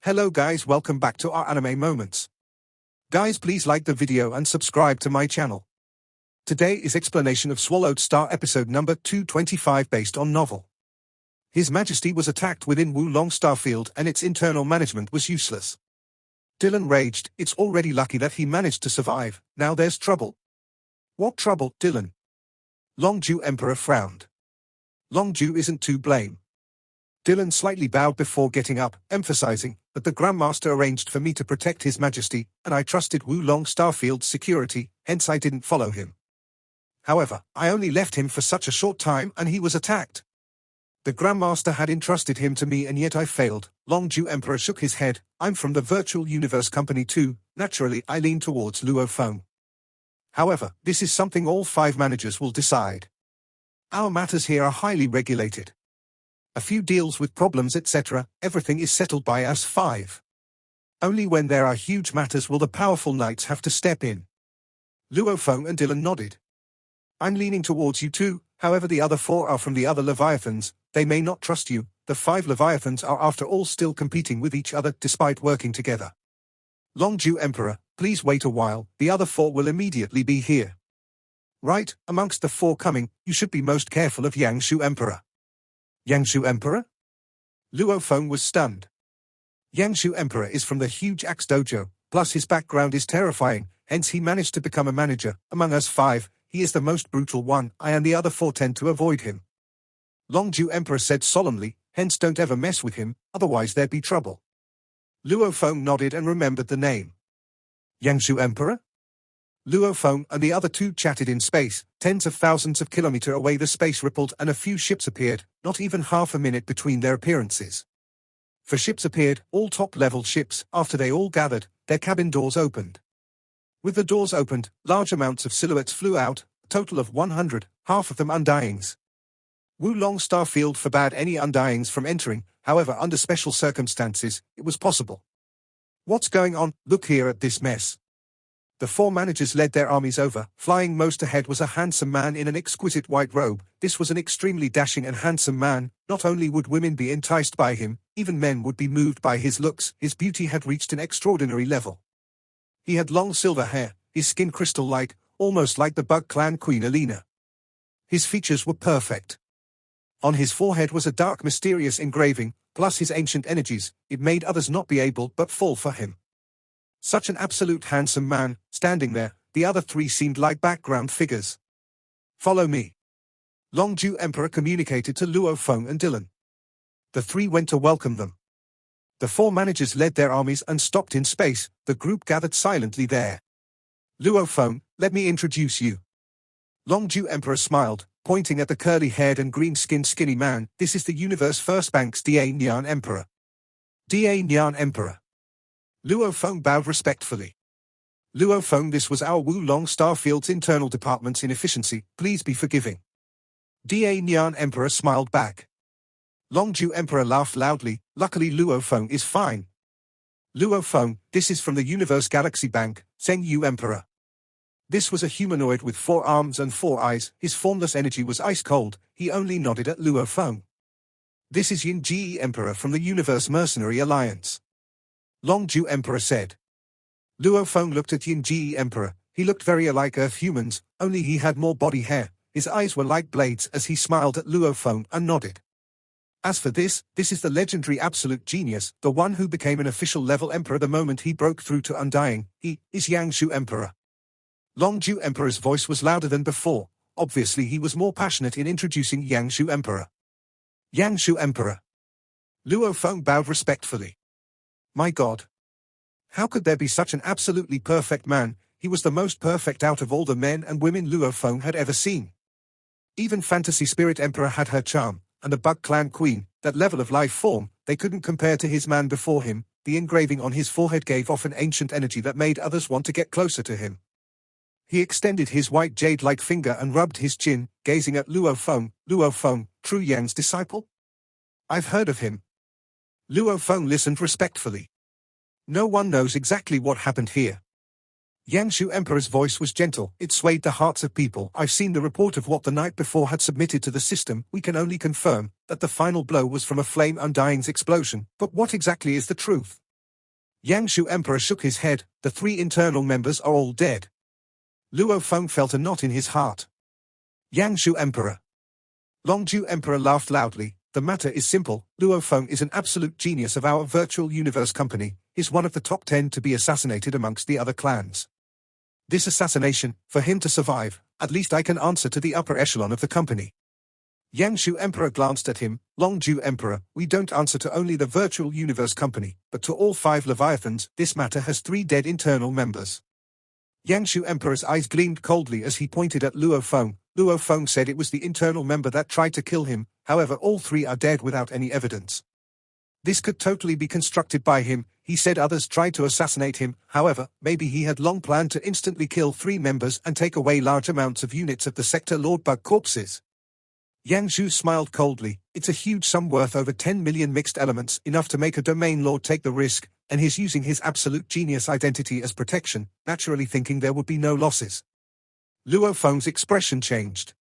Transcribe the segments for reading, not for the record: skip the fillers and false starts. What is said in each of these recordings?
Hello guys, welcome back to our anime moments. Guys, please like the video and subscribe to my channel. Today is explanation of Swallowed Star episode number 225 based on novel. His Majesty was attacked within Wulong Starfield and its internal management was useless. Dylan raged, it's already lucky that he managed to survive, now there's trouble. What trouble, Dylan? Longju Emperor frowned. Longju isn't to blame. Dylan slightly bowed before getting up, emphasizing that the Grandmaster arranged for me to protect His Majesty, and I trusted Wulong Starfield's security, hence I didn't follow him. However, I only left him for such a short time and he was attacked. The Grandmaster had entrusted him to me and yet I failed. Longju Emperor shook his head. I'm from the Virtual Universe Company too. Naturally, I lean towards Luo Feng. However, this is something all 5 managers will decide. Our matters here are highly regulated. A few deals with problems etc., everything is settled by us 5. Only when there are huge matters will the powerful knights have to step in. Luo Feng and Dylan nodded. I'm leaning towards you too, however the other 4 are from the other Leviathans, they may not trust you, the 5 Leviathans are after all still competing with each other despite working together. Longju Emperor, please wait a while, the other 4 will immediately be here. Right, amongst the 4 coming, you should be most careful of Yangshu Emperor. Yangshu Emperor? Luo Feng was stunned. Yangshu Emperor is from the huge Axe Dojo, plus his background is terrifying, hence he managed to become a manager. Among us 5, he is the most brutal one, I and the other 4 tend to avoid him. Longju Emperor said solemnly, hence don't ever mess with him, otherwise there'd be trouble. Luo Feng nodded and remembered the name. Yangshu Emperor? Luo Feng and the other 2 chatted in space. Tens of thousands of kilometers away the space rippled and a few ships appeared, not even half a minute between their appearances. For ships appeared, all top-level ships, after they all gathered, their cabin doors opened. With the doors opened, large amounts of silhouettes flew out, a total of 100, half of them undyings. Wulong Starfield forbade any undyings from entering, however under special circumstances, it was possible. What's going on? Look here at this mess. The 4 managers led their armies over. Flying most ahead was a handsome man in an exquisite white robe. This was an extremely dashing and handsome man. Not only would women be enticed by him, even men would be moved by his looks. His beauty had reached an extraordinary level. He had long silver hair, his skin crystal-like, almost like the Bug Clan Queen Alina. His features were perfect. On his forehead was a dark mysterious engraving, plus his ancient energies. It made others not be able but fall for him. Such an absolute handsome man, standing there, the other 3 seemed like background figures. Follow me. Longju Emperor communicated to Luo Feng and Dylan. The 3 went to welcome them. The 4 managers led their armies and stopped in space, the group gathered silently there. Luo Feng, let me introduce you. Longju Emperor smiled, pointing at the curly-haired and green-skinned skinny man. This is the universe first bank's Da Nian Emperor. Da Nian Emperor. Luo Feng bowed respectfully. Luo Feng, this was our Wulong Starfield's internal department's inefficiency, please be forgiving. Da Nian Emperor smiled back. Longju Emperor laughed loudly, luckily Luo Feng is fine. Luo Feng, this is from the Universe Galaxy Bank, Zheng Yu Emperor. This was a humanoid with 4 arms and 4 eyes, his formless energy was ice-cold, he only nodded at Luo Feng. This is Yin Ji Emperor from the Universe Mercenary Alliance. Longju Emperor said. Luo Feng looked at Yin Ji Emperor, he looked very alike Earth humans, only he had more body hair, his eyes were like blades as he smiled at Luo Feng and nodded. As for this is the legendary absolute genius, the one who became an official level emperor the moment he broke through to Undying, he is Yangshu Emperor. Longju Emperor's voice was louder than before, obviously he was more passionate in introducing Yangshu Emperor. Yangshu Emperor. Luo Feng bowed respectfully. My God. How could there be such an absolutely perfect man? He was the most perfect out of all the men and women Luo Feng had ever seen. Even Fantasy Spirit Emperor had her charm, and the Bug Clan Queen, that level of life form, they couldn't compare to his man before him. The engraving on his forehead gave off an ancient energy that made others want to get closer to him. He extended his white jade-like finger and rubbed his chin, gazing at Luo Feng. Luo Feng, True Yang's disciple? I've heard of him. Luo Feng listened respectfully. No one knows exactly what happened here. Yangshu Emperor's voice was gentle, it swayed the hearts of people. I've seen the report of what the night before had submitted to the system. We can only confirm that the final blow was from a flame undying's explosion. But what exactly is the truth? Yang Shu Emperor shook his head. The 3 internal members are all dead. Luo Feng felt a knot in his heart. Yang Shu Emperor. Longju Emperor laughed loudly. The matter is simple. Luo Feng is an absolute genius of our virtual universe company. He's one of the top 10 to be assassinated amongst the other clans. This assassination, for him to survive, at least I can answer to the upper echelon of the company. Yang Shu Emperor glanced at him. Longju Emperor, we don't answer to only the virtual universe company, but to all 5 Leviathans. This matter has 3 dead internal members. Yang Shu Emperor's eyes gleamed coldly as he pointed at Luo Feng. Luo Feng said it was the internal member that tried to kill him, however all 3 are dead without any evidence. This could totally be constructed by him. He said others tried to assassinate him, however, maybe he had long planned to instantly kill 3 members and take away large amounts of units of the Sector Lord Bug corpses. Yang Zhu smiled coldly. It's a huge sum worth over 10 million mixed elements, enough to make a domain lord take the risk, and he's using his absolute genius identity as protection, naturally thinking there would be no losses. Luo Feng's expression changed.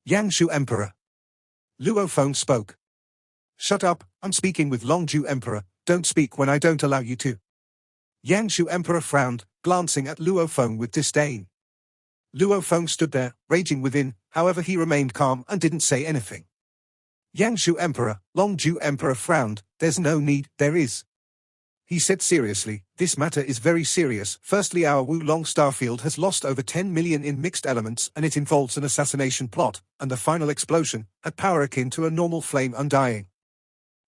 Yang Shu Emperor. Luo Feng spoke. Shut up, I'm speaking with Longju Emperor, don't speak when I don't allow you to. Yang Shu Emperor frowned, glancing at Luo Feng with disdain. Luo Feng stood there, raging within, however he remained calm and didn't say anything. Yang Shu Emperor, Longju Emperor frowned. There's no need, there is. He said seriously, this matter is very serious. Firstly, our Wulong starfield has lost over 10 million in mixed elements and it involves an assassination plot, and the final explosion had power akin to a normal flame undying.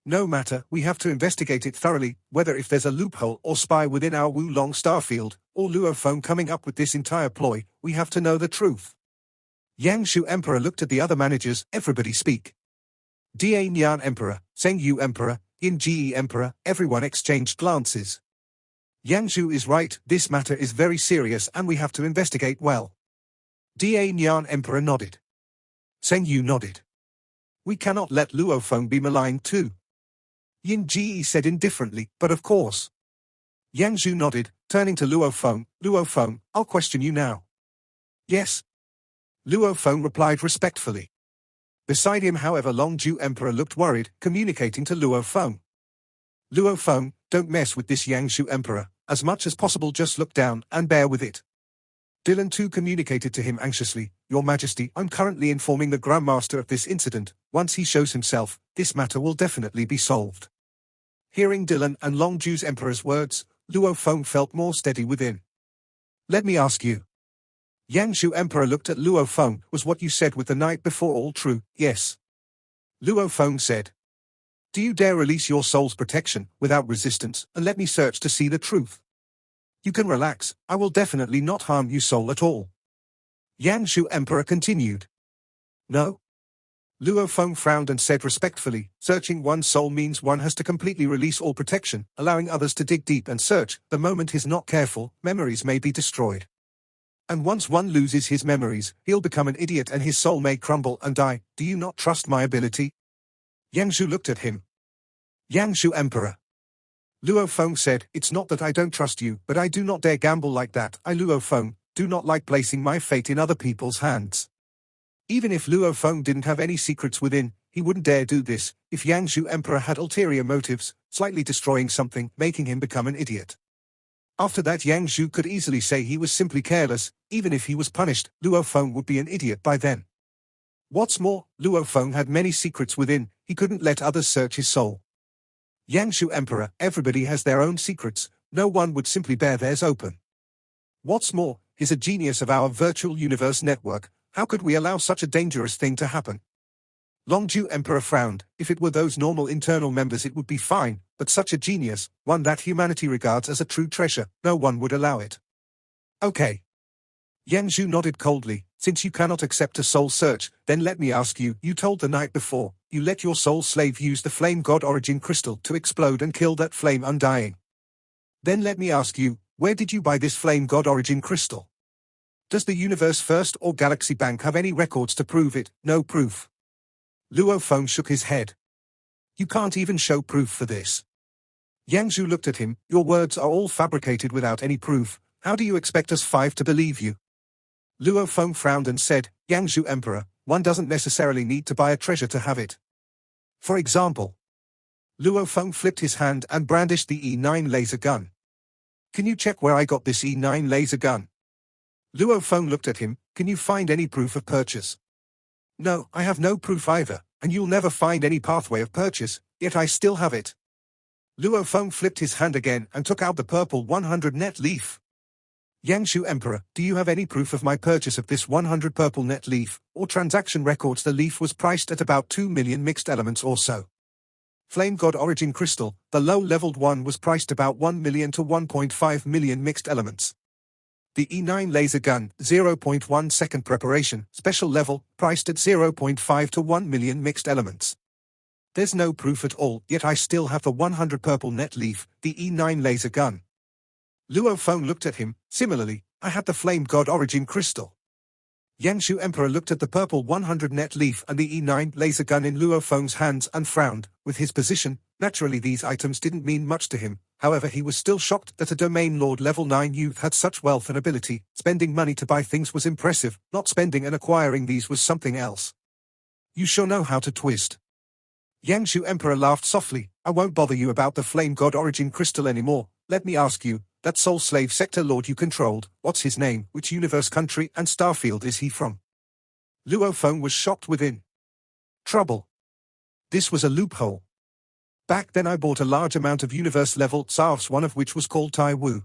No matter, we have to investigate it thoroughly, whether if there's a loophole or spy within our Wulong starfield, or Luo Feng coming up with this entire ploy, we have to know the truth. Yang Shu Emperor looked at the other managers. Everybody speak. Da Nian Emperor, Zheng Yu Emperor, Yin Ji Emperor, everyone exchanged glances. Yang Shu is right, this matter is very serious and we have to investigate well. Da Nian Emperor nodded. Zheng Yu nodded. We cannot let Luo Feng be maligned too. Yin Ji said indifferently, but of course. Yang Zhu nodded, turning to Luo Feng. Luo Feng, I'll question you now. Yes. Luo Feng replied respectfully. Beside him, however, Longju Emperor looked worried, communicating to Luo Feng. Luo Feng, don't mess with this Yang Shu Emperor. As much as possible just look down and bear with it. Dylan too communicated to him anxiously. Your Majesty, I'm currently informing the Grandmaster of this incident. Once he shows himself, this matter will definitely be solved. Hearing Dylan and Longju's Emperor's words, Luo Feng felt more steady within. Let me ask you. Yang Shu Emperor looked at Luo Feng. Was what you said with the night before all true? Yes. Luo Feng said. Do you dare release your soul's protection, without resistance, and let me search to see the truth? You can relax, I will definitely not harm you soul at all. Yang Shu Emperor continued. No? Luo Feng frowned and said respectfully, searching one's soul means one has to completely release all protection, allowing others to dig deep and search. The moment he's not careful, memories may be destroyed. And once one loses his memories, he'll become an idiot and his soul may crumble and die. Do you not trust my ability? Yang Shu looked at him. Yang Shu Emperor. Luo Feng said, it's not that I don't trust you, but I do not dare gamble like that. I, Luo Feng, do not like placing my fate in other people's hands. Even if Luo Feng didn't have any secrets within, he wouldn't dare do this. If Yang Shu Emperor had ulterior motives, slightly destroying something, making him become an idiot. After that, Yang Shu could easily say he was simply careless. Even if he was punished, Luo Feng would be an idiot by then. What's more, Luo Feng had many secrets within, he couldn't let others search his soul. Yang Shu Emperor, everybody has their own secrets, no one would simply bear theirs open. What's more, he's a genius of our virtual universe network. How could we allow such a dangerous thing to happen? Longju Emperor frowned. If it were those normal internal members it would be fine, but such a genius, one that humanity regards as a true treasure, no one would allow it. Okay. Yang Zhu nodded coldly. Since you cannot accept a soul search, then let me ask you, you told the night before, you let your soul slave use the flame god origin crystal to explode and kill that flame undying. Then let me ask you, where did you buy this flame god origin crystal? Does the Universe First or Galaxy Bank have any records to prove it? No proof. Luo Feng shook his head. You can't even show proof for this. Yang Zhu looked at him. Your words are all fabricated without any proof. How do you expect us 5 to believe you? Luo Feng frowned and said, Yang Zhu Emperor, one doesn't necessarily need to buy a treasure to have it. For example. Luo Feng flipped his hand and brandished the E9 laser gun. Can you check where I got this E9 laser gun? Luo Feng looked at him. Can you find any proof of purchase? No, I have no proof either, and you'll never find any pathway of purchase, yet I still have it. Luo Feng flipped his hand again and took out the purple 100 net leaf. Yangshu Emperor, do you have any proof of my purchase of this 100 purple net leaf, or transaction records? The leaf was priced at about 2 million mixed elements or so. Flame God Origin Crystal, the low-leveled one, was priced about 1 million to 1.5 million mixed elements. The E9 laser gun, 0.1 second preparation, special level, priced at 0.5 to 1 million mixed elements. There's no proof at all, yet I still have the 100 purple net leaf, the E9 laser gun. Luo Feng looked at him. Similarly, I had the Flame God Origin Crystal. Yangshu Emperor looked at the purple 100 net leaf and the E9 laser gun in Luo Feng's hands and frowned. With his position, naturally these items didn't mean much to him. However, he was still shocked that a Domain Lord level 9 youth had such wealth and ability. Spending money to buy things was impressive, not spending and acquiring these was something else. You sure know how to twist. Yangshu Emperor laughed softly. I won't bother you about the Flame God Origin Crystal anymore. Let me ask you, that Soul Slave Sector Lord you controlled, what's his name, which universe, country, and starfield is he from? Luo Feng was shocked within. Trouble. This was a loophole. Back then I bought a large amount of universe-level SARFs, one of which was called Tai Wu.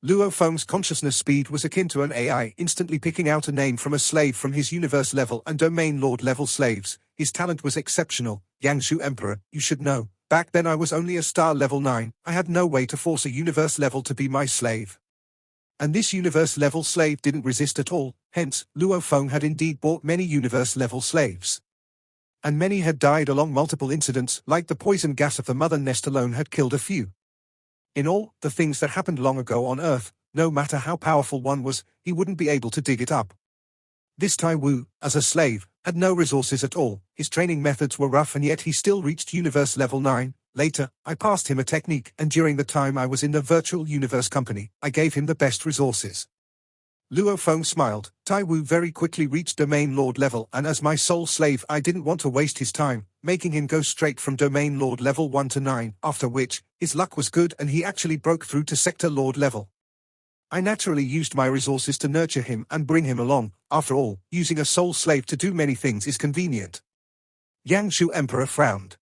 Luo Feng's consciousness speed was akin to an AI instantly picking out a name from a slave from his universe level and Domain Lord level slaves. His talent was exceptional. Yangshu Emperor, you should know. Back then I was only a star level 9, I had no way to force a universe level to be my slave. And this universe level slave didn't resist at all, hence, Luo Feng had indeed bought many universe level slaves. And many had died along multiple incidents, like the poison gas of the mother nest alone had killed a few. In all, the things that happened long ago on Earth, no matter how powerful one was, he wouldn't be able to dig it up. This Tai Wu, as a slave, had no resources at all. His training methods were rough and yet he still reached universe level 9. Later, I passed him a technique and during the time I was in the virtual universe company, I gave him the best resources. Luo Feng smiled. Tai Wu very quickly reached Domain Lord level and as my sole slave I didn't want to waste his time, making him go straight from Domain Lord level 1 to 9, after which, his luck was good and he actually broke through to Sector Lord level. I naturally used my resources to nurture him and bring him along. After all, using a soul slave to do many things is convenient. Yangshu Emperor frowned.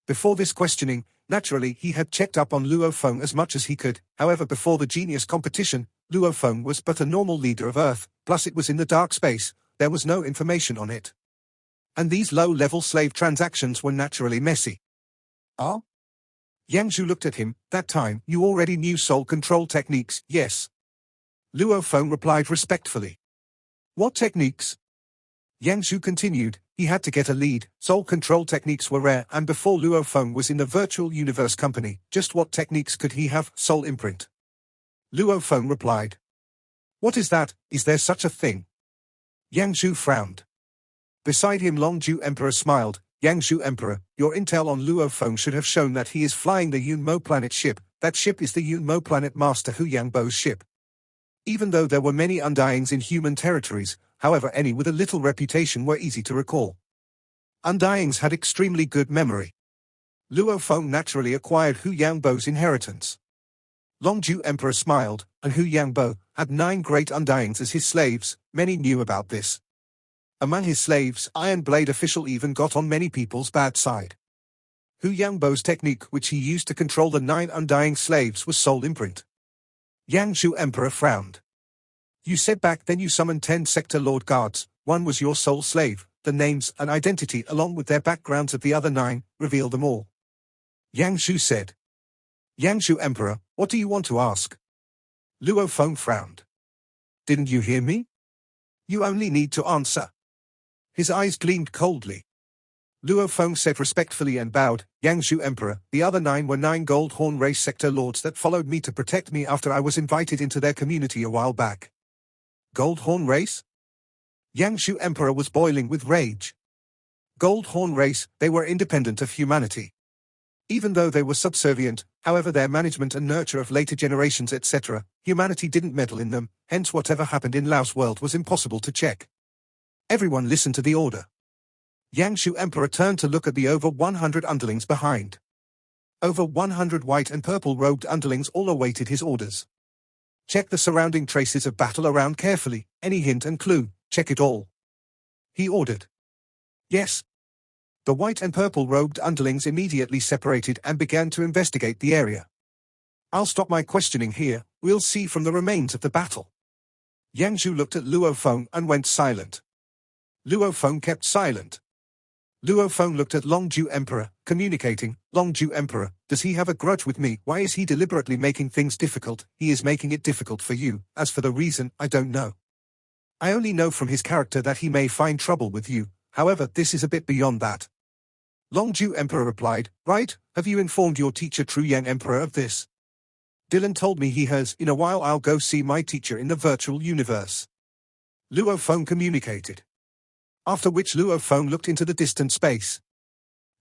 Before this questioning, naturally he had checked up on Luo Feng as much as he could. However, before the genius competition, Luo Feng was but a normal leader of Earth, plus it was in the dark space, there was no information on it. And these low-level slave transactions were naturally messy. Ah? Yangshu looked at him. That time, you already knew soul control techniques, yes? Luo Feng replied respectfully. What techniques? Yangshu continued. He had to get a lead. Soul control techniques were rare, and before Luo Feng was in the virtual universe company, just what techniques could he have? Soul imprint. Luo Feng replied. What is that? Is there such a thing? Yangshu frowned. Beside him Longju Emperor smiled. Yangshu Emperor, your intel on Luo Feng should have shown that he is flying the Yunmo planet ship. That ship is the Yunmo planet master Hu Yangbo's ship. Even though there were many Undyings in human territories, however any with a little reputation were easy to recall. Undyings had extremely good memory. Luo Feng naturally acquired Hu Yangbo's inheritance. Longju Emperor smiled, and Hu Yangbo had 9 great Undyings as his slaves. Many knew about this. Among his slaves, Iron Blade official even got on many people's bad side. Hu Yangbo's technique which he used to control the 9 Undying slaves was soul imprint. Yangshu Emperor frowned. You said back then you summoned 10 Sector Lord guards, one was your soul slave, the names and identity along with their backgrounds of the other 9, reveal them all. Yangshu said. Yangshu Emperor, what do you want to ask? Luo Feng frowned. Didn't you hear me? You only need to answer. His eyes gleamed coldly. Luo Feng said respectfully and bowed. Yangshu Emperor, the other 9 were 9 Gold Horn race sector lords that followed me to protect me after I was invited into their community a while back. Gold Horn race? Yangshu Emperor was boiling with rage. Gold Horn race, they were independent of humanity. Even though they were subservient, however their management and nurture of later generations etc., humanity didn't meddle in them, hence whatever happened in Lao's world was impossible to check. Everyone listened to the order. Yangshu Emperor turned to look at the over 100 underlings behind. Over 100 white and purple-robed underlings all awaited his orders. Check the surrounding traces of battle around carefully, any hint and clue, check it all. He ordered. Yes. The white and purple-robed underlings immediately separated and began to investigate the area. I'll stop my questioning here, we'll see from the remains of the battle. Yang Zhu looked at Luo Feng and went silent. Luo Feng kept silent. Luo Feng looked at Longju Emperor, communicating, Longju Emperor, does he have a grudge with me? Why is he deliberately making things difficult? He is making it difficult for you. As for the reason, I don't know. I only know from his character that he may find trouble with you, however this is a bit beyond that. Longju Emperor replied, right, have you informed your teacher Tru Yang Emperor of this? Dylan told me he has. In a while I'll go see my teacher in the virtual universe. Luo Feng communicated. After which Luo Feng looked into the distant space.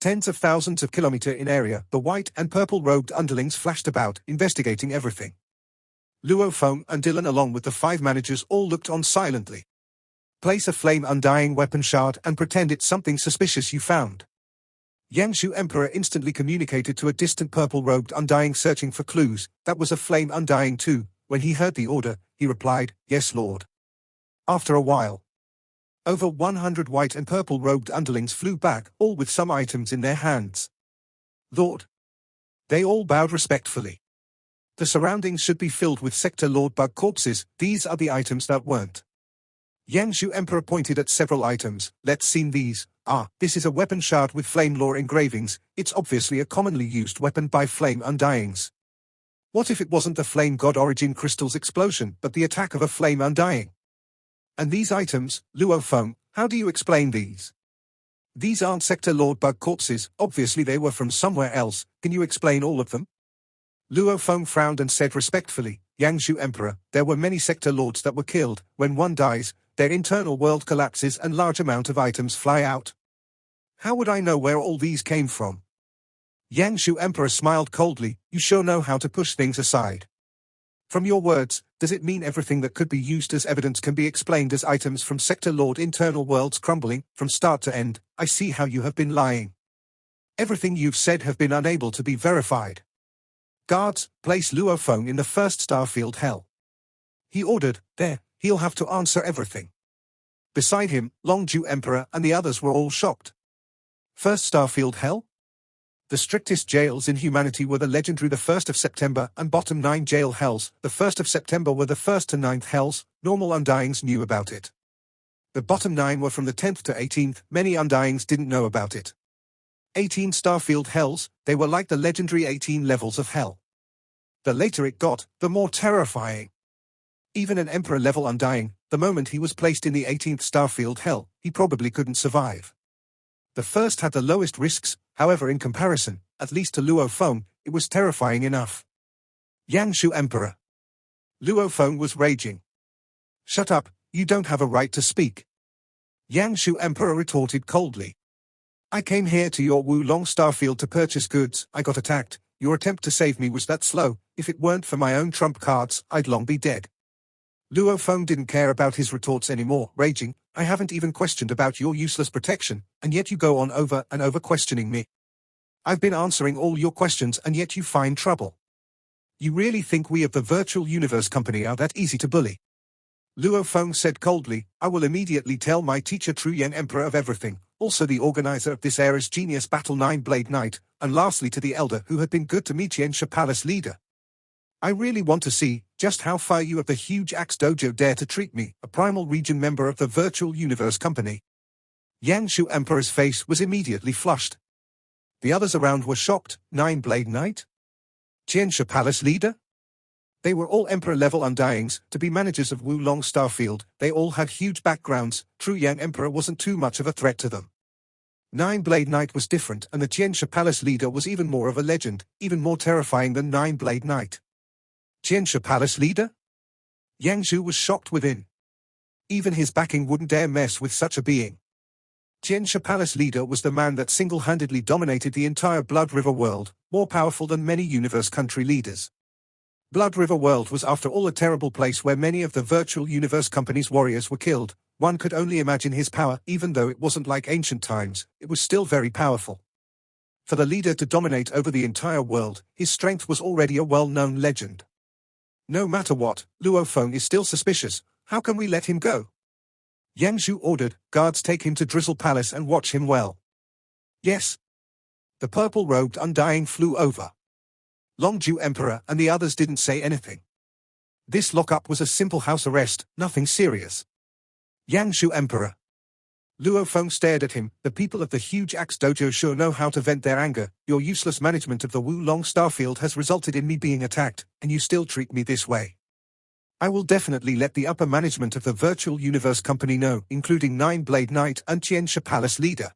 Tens of thousands of kilometers in area, the white and purple-robed underlings flashed about, investigating everything. Luo Feng and Dylan along with the 5 managers all looked on silently. Place a flame-undying weapon shard and pretend it's something suspicious you found. Yang Zhu Emperor instantly communicated to a distant purple-robed undying searching for clues. That was a flame undying too. When he heard the order, he replied, yes lord. After a while, over 100 white and purple-robed underlings flew back, all with some items in their hands. Lord. They all bowed respectfully. The surroundings should be filled with Sector Lord bug corpses, these are the items that weren't. Yang Zhu Emperor pointed at several items, let's see these. This is a weapon shard with flame lore engravings, it's obviously a commonly used weapon by flame undyings. What if it wasn't the flame god origin crystal's explosion, but the attack of a flame undying? And these items, Luo Feng, how do you explain these? These aren't Sector Lord bug corpses, obviously they were from somewhere else, can you explain all of them? Luo Feng frowned and said respectfully, Yang Zhu Emperor, there were many Sector Lords that were killed. When one dies, their internal world collapses and large amount of items fly out. How would I know where all these came from? Yang Zhu Emperor smiled coldly, you sure know how to push things aside. From your words, does it mean everything that could be used as evidence can be explained as items from Sector Lord internal worlds crumbling, from start to end? I see how you have been lying. Everything you've said have been unable to be verified. Guards, place Luo Feng in the first starfield hell. He ordered, there, he'll have to answer everything. Beside him, Longju Emperor and the others were all shocked. First starfield hell? The strictest jails in humanity were the legendary the 1st of September and bottom 9 jail hells. The 1st of September were the 1st to 9th hells, normal undyings knew about it. The bottom 9 were from the 10th to 18th, many undyings didn't know about it. 18 starfield hells, they were like the legendary 18 levels of hell. The later it got, the more terrifying. Even an Emperor level undying, the moment he was placed in the 18th starfield hell, he probably couldn't survive. The first had the lowest risks, however in comparison, at least to Luo Feng, it was terrifying enough. Yang Zhu Emperor. Luo Feng was raging. Shut up, you don't have a right to speak. Yang Zhu Emperor retorted coldly. I came here to your Wulong Starfield to purchase goods, I got attacked, your attempt to save me was that slow, if it weren't for my own trump cards, I'd long be dead. Luo Feng didn't care about his retorts anymore, raging, I haven't even questioned about your useless protection, and yet you go on over and over questioning me. I've been answering all your questions and yet you find trouble. You really think we of the Virtual Universe Company are that easy to bully? Luo Feng said coldly, I will immediately tell my teacher Tru Yang Emperor of everything, also the organizer of this era's genius battle 9-Blade Knight, and lastly to the elder who had been good to me Tianxia Palace leader. I really want to see just how far you of the huge Axe Dojo dare to treat me, a primal region member of the Virtual Universe Company. Yang Zhu Emperor's face was immediately flushed. The others around were shocked, 9-Blade Knight? Tianxia Palace leader? They were all Emperor-level undyings, to be managers of Wulong Starfield, they all had huge backgrounds, Tru Yang Emperor wasn't too much of a threat to them. 9-Blade Knight was different and the Tianxia Palace leader was even more of a legend, even more terrifying than 9-Blade Knight. Tianxia Palace leader? Yang Zhu was shocked within. Even his backing wouldn't dare mess with such a being. Tianxia Palace leader was the man that single-handedly dominated the entire Blood River world, more powerful than many universe country leaders. Blood River world was after all a terrible place where many of the Virtual Universe Company's warriors were killed. One could only imagine his power, even though it wasn't like ancient times, it was still very powerful. For the leader to dominate over the entire world, his strength was already a well-known legend. No matter what, Luo Feng is still suspicious. How can we let him go? Yang Zhu ordered, guards take him to Drizzle Palace and watch him well. Yes. The purple-robed Undying flew over. Longju Emperor and the others didn't say anything. This lockup was a simple house arrest, nothing serious. Yang Zhu Emperor. Luo Feng stared at him. The people of the huge axe dojo sure know how to vent their anger. Your useless management of the Wulong Starfield has resulted in me being attacked, and you still treat me this way. I will definitely let the upper management of the Virtual Universe Company know, including Nine-Blade Knight and Tianxia Palace leader.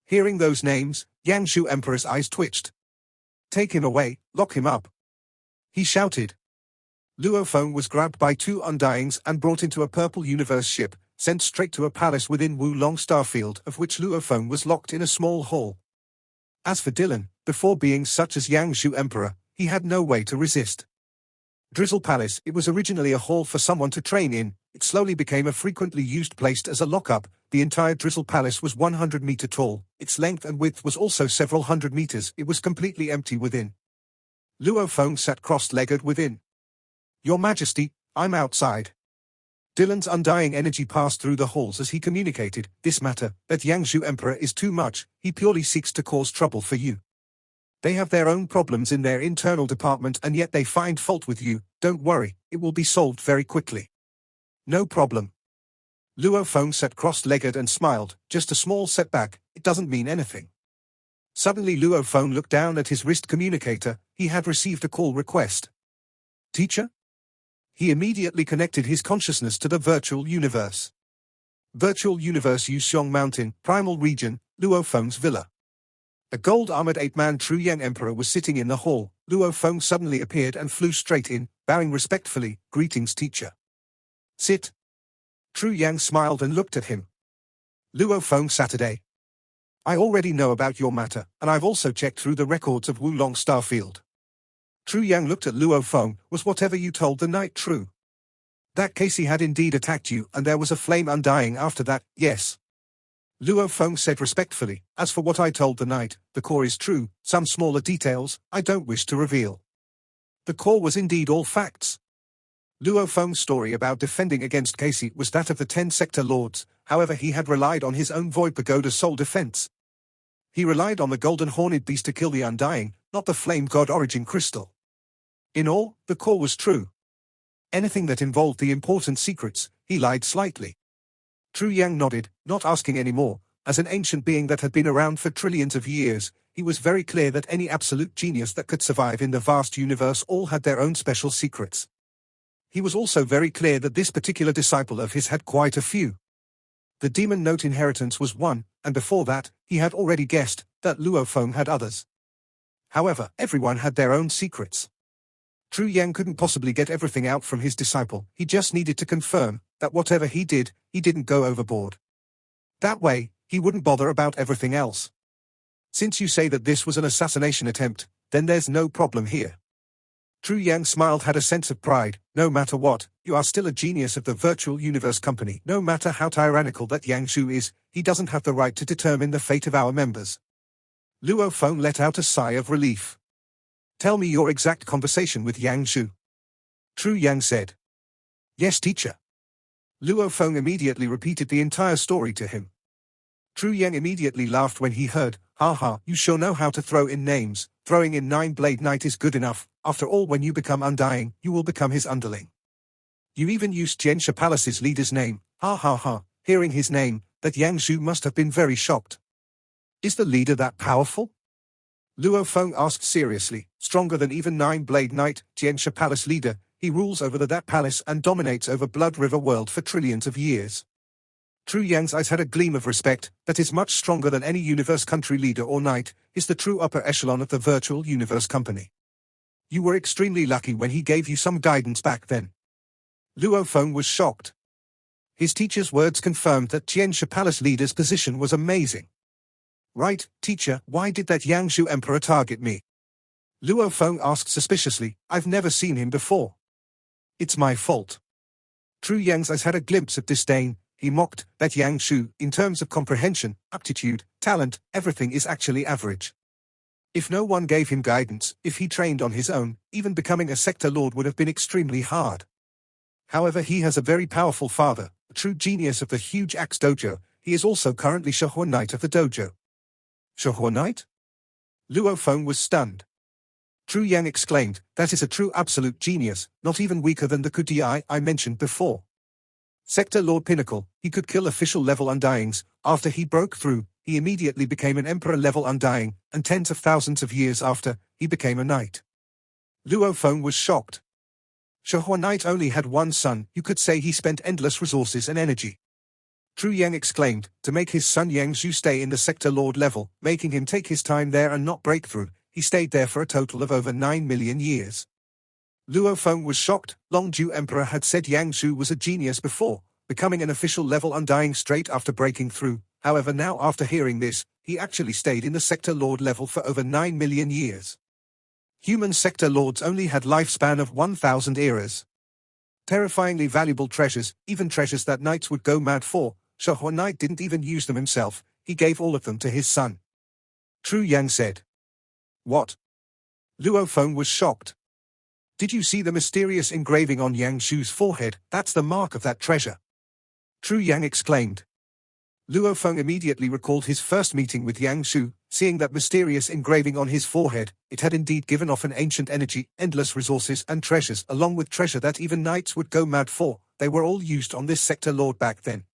Hearing those names, Yang Zhu Emperor's eyes twitched. Take him away, lock him up. He shouted. Luo Feng was grabbed by two Undyings and brought into a Purple Universe ship, sent straight to a palace within Wulong Starfield, of which Luo Feng was locked in a small hall. As for Dylan, before being such as Yang Zhu Emperor, he had no way to resist. Drizzle Palace, it was originally a hall for someone to train in. It slowly became a frequently used place as a lockup. The entire Drizzle Palace was 100 meters tall. Its length and width was also several hundred meters. It was completely empty within. Luo Feng sat cross-legged within. Your Majesty, I'm outside. Dylan's undying energy passed through the halls as he communicated, this matter, that Yang Zhu Emperor is too much. He purely seeks to cause trouble for you. They have their own problems in their internal department and yet they find fault with you. Don't worry, it will be solved very quickly. No problem. Luo Feng sat cross-legged and smiled. Just a small setback, it doesn't mean anything. Suddenly Luo Feng looked down at his wrist communicator. He had received a call request. Teacher? He immediately connected his consciousness to the virtual universe. Virtual Universe Yuxiong Mountain, Primal Region, Luo Feng's villa. A gold-armored 8-man True Yang Emperor was sitting in the hall. Luo Feng suddenly appeared and flew straight in, bowing respectfully. Greetings, teacher. Sit. True Yang smiled and looked at him. Luo Feng Saturday. I already know about your matter, and I've also checked through the records of Wulong Starfield. True Yang looked at Luo Feng. Was whatever you told the knight true? That Casey had indeed attacked you and there was a flame undying after that, yes. Luo Feng said respectfully, as for what I told the knight, the core is true, some smaller details, I don't wish to reveal. The core was indeed all facts. Luo Feng's story about defending against Casey was that of the 10 sector lords, however he had relied on his own Void Pagoda soul defense. He relied on the Golden Horned Beast to kill the Undying, not the Flame God Origin Crystal. In all, the core was true. Anything that involved the important secrets, he lied slightly. True Yang nodded, not asking any more. As an ancient being that had been around for trillions of years, he was very clear that any absolute genius that could survive in the vast universe all had their own special secrets. He was also very clear that this particular disciple of his had quite a few. The Demon Note inheritance was one, and before that, he had already guessed that Luo Feng had others. However, everyone had their own secrets. True Yang couldn't possibly get everything out from his disciple. He just needed to confirm that whatever he did, he didn't go overboard. That way, he wouldn't bother about everything else. Since you say that this was an assassination attempt, then there's no problem here. True Yang smiled, had a sense of pride. No matter what, you are still a genius of the Virtual Universe Company. No matter how tyrannical that Yang Zhu is, he doesn't have the right to determine the fate of our members. Luo Feng let out a sigh of relief. Tell me your exact conversation with Yang Zhu. True Yang said. Yes, teacher. Luo Feng immediately repeated the entire story to him. True Yang immediately laughed when he heard, haha, you sure know how to throw in names. Throwing in Nine-Blade Knight is good enough. After all, when you become Undying, you will become his underling. You even used Tianxia Palace's leader's name. Ha ha ha. Hearing his name, that Yang Zhu must have been very shocked. Is the leader that powerful? Luo Feng asked seriously. Stronger than even Nine-Blade Knight, Tianxia Palace leader. He rules over that palace and dominates over Blood River world for trillions of years. True Yang's eyes had a gleam of respect. That is much stronger than any universe country leader or knight. Is the true upper echelon of the Virtual Universe Company. You were extremely lucky when he gave you some guidance back then. Luo Feng was shocked. His teacher's words confirmed that Tianxia Palace leader's position was amazing. Right, teacher, why did that Yang Zhu Emperor target me? Luo Feng asked suspiciously. I've never seen him before. It's my fault. True Yang's eyes had a glimpse of disdain. He mocked that Yang Zhu, in terms of comprehension, aptitude, talent, everything is actually average. If no one gave him guidance, if he trained on his own, even becoming a sector lord would have been extremely hard. However, he has a very powerful father, a true genius of the huge axe dojo. He is also currently Shohua Knight of the dojo. Shohua Knight? Luo Feng was stunned. Tru Yang exclaimed, that is a true absolute genius, not even weaker than the Kudai I mentioned before. Sector Lord Pinnacle, he could kill official level Undyings. After he broke through, he immediately became an Emperor level Undying, and tens of thousands of years after, he became a knight. Luo Feng was shocked. Shohua Knight only had one son. You could say he spent endless resources and energy. Tru Yang exclaimed, to make his son Yang Zhu stay in the Sector Lord level, making him take his time there and not break through. He stayed there for a total of over 9 million years. Luo Feng was shocked. Longju Emperor had said Yang Zhu was a genius before, becoming an official level Undying straight after breaking through. However, now after hearing this, he actually stayed in the Sector Lord level for over 9 million years. Human Sector Lords only had lifespan of 1,000 eras. Terrifyingly valuable treasures, even treasures that knights would go mad for. Shohua Knight didn't even use them himself, he gave all of them to his son. Tru Yang said. What? Luo Feng was shocked. Did you see the mysterious engraving on Yang Zhu's forehead? That's the mark of that treasure. Tru Yang exclaimed. Luo Feng immediately recalled his first meeting with Yang Zhu, seeing that mysterious engraving on his forehead. It had indeed given off an ancient energy, endless resources and treasures, along with treasure that even knights would go mad for. They were all used on this sector lord back then.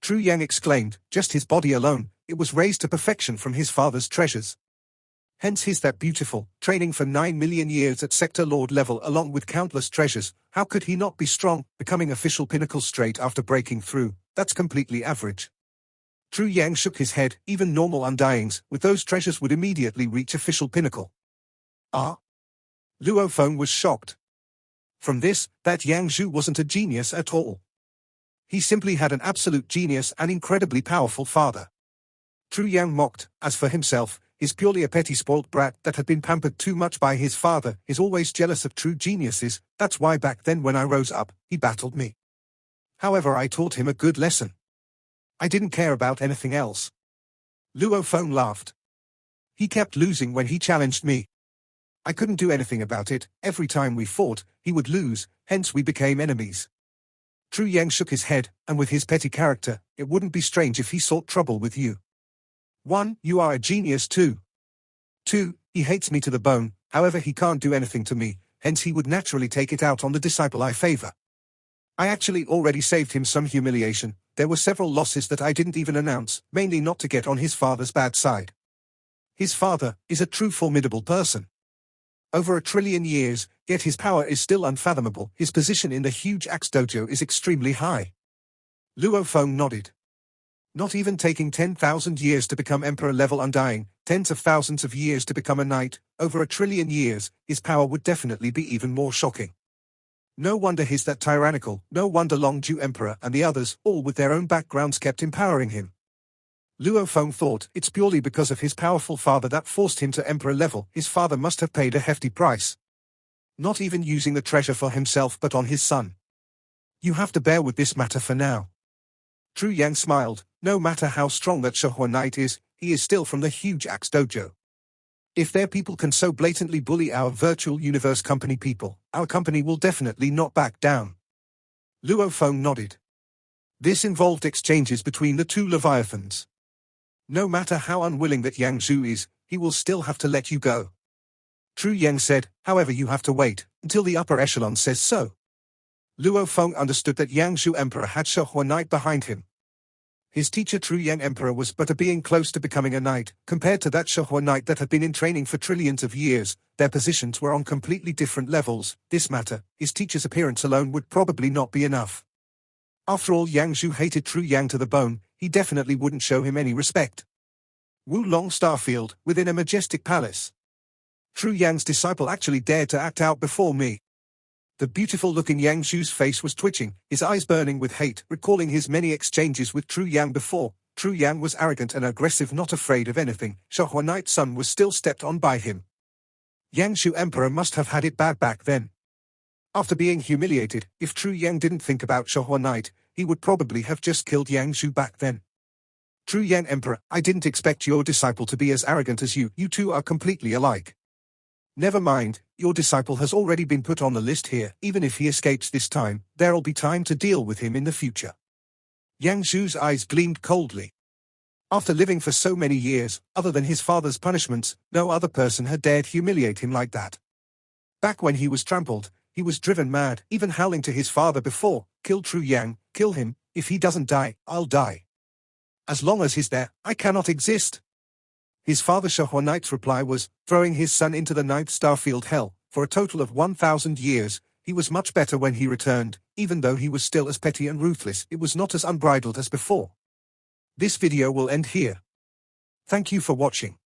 Tru Yang exclaimed, just his body alone, it was raised to perfection from his father's treasures. Hence he's that beautiful, training for 9 million years at sector lord level along with countless treasures. How could he not be strong, becoming official pinnacle straight after breaking through? That's completely average. Tru Yang shook his head. Even normal Undyings, with those treasures would immediately reach official pinnacle. Ah? Luo Feng was shocked. From this, that Yang Zhu wasn't a genius at all. He simply had an absolute genius and incredibly powerful father. Tru Yang mocked. As for himself, he's purely a petty spoilt brat that had been pampered too much by his father. He's always jealous of true geniuses. That's why back then when I rose up, he battled me. However, I taught him a good lesson. I didn't care about anything else. Luo Feng laughed. He kept losing when he challenged me. I couldn't do anything about it. Every time we fought, he would lose, hence we became enemies. Tru Yang shook his head, and with his petty character, it wouldn't be strange if he sought trouble with you. 1. You are a genius too. 2. He hates me to the bone, however he can't do anything to me, hence he would naturally take it out on the disciple I favor. I actually already saved him some humiliation. There were several losses that I didn't even announce, mainly not to get on his father's bad side. His father is a true formidable person. Over 1 trillion years, yet his power is still unfathomable. His position in the huge axe dojo is extremely high. Luo Feng nodded. Not even taking 10,000 years to become Emperor level Undying, tens of thousands of years to become a knight, over 1 trillion years, his power would definitely be even more shocking. No wonder he's that tyrannical, no wonder Longju Emperor and the others, all with their own backgrounds, kept empowering him. Luo Feng thought, it's purely because of his powerful father that forced him to Emperor level. His father must have paid a hefty price. Not even using the treasure for himself but on his son. You have to bear with this matter for now. Tru Yang smiled. No matter how strong that Shohua Knight is, he is still from the huge axe dojo. If their people can so blatantly bully our virtual universe company people, our company will definitely not back down. Luo Feng nodded. This involved exchanges between the two Leviathans. No matter how unwilling that Yang Zhu is, he will still have to let you go. Tru Yang said, however you have to wait, until the upper echelon says so. Luo Feng understood that Yang Zhu Emperor had Shohua Knight behind him. His teacher Tru Yang Emperor was but a being close to becoming a knight, compared to that Shohua Knight that had been in training for trillions of years. Their positions were on completely different levels. This matter, his teacher's appearance alone would probably not be enough. After all, Yang Zhu hated Tru Yang to the bone. He definitely wouldn't show him any respect. Wulong Starfield, within a majestic palace. Tru Yang's disciple actually dared to act out before me. The beautiful-looking Yang Zhu's face was twitching, his eyes burning with hate, recalling his many exchanges with Tru Yang before. Tru Yang was arrogant and aggressive, not afraid of anything. Shohua Knight's son was still stepped on by him. Yang Zhu Emperor must have had it bad back then. After being humiliated, if Tru Yang didn't think about Shohua Knight, he would probably have just killed Yang Zhu back then. True Yang Emperor, I didn't expect your disciple to be as arrogant as you. You two are completely alike. Never mind, your disciple has already been put on the list here. Even if he escapes this time, there'll be time to deal with him in the future. Yang Zhu's eyes gleamed coldly. After living for so many years, other than his father's punishments, no other person had dared humiliate him like that. Back when he was trampled, he was driven mad, even howling to his father before, "Kill True Yang, kill him. If he doesn't die, I'll die. As long as he's there, I cannot exist." His father Shahua Knight's reply was, throwing his son into the ninth starfield hell, for a total of 1,000 years. He was much better when he returned, even though he was still as petty and ruthless. It was not as unbridled as before. This video will end here. Thank you for watching.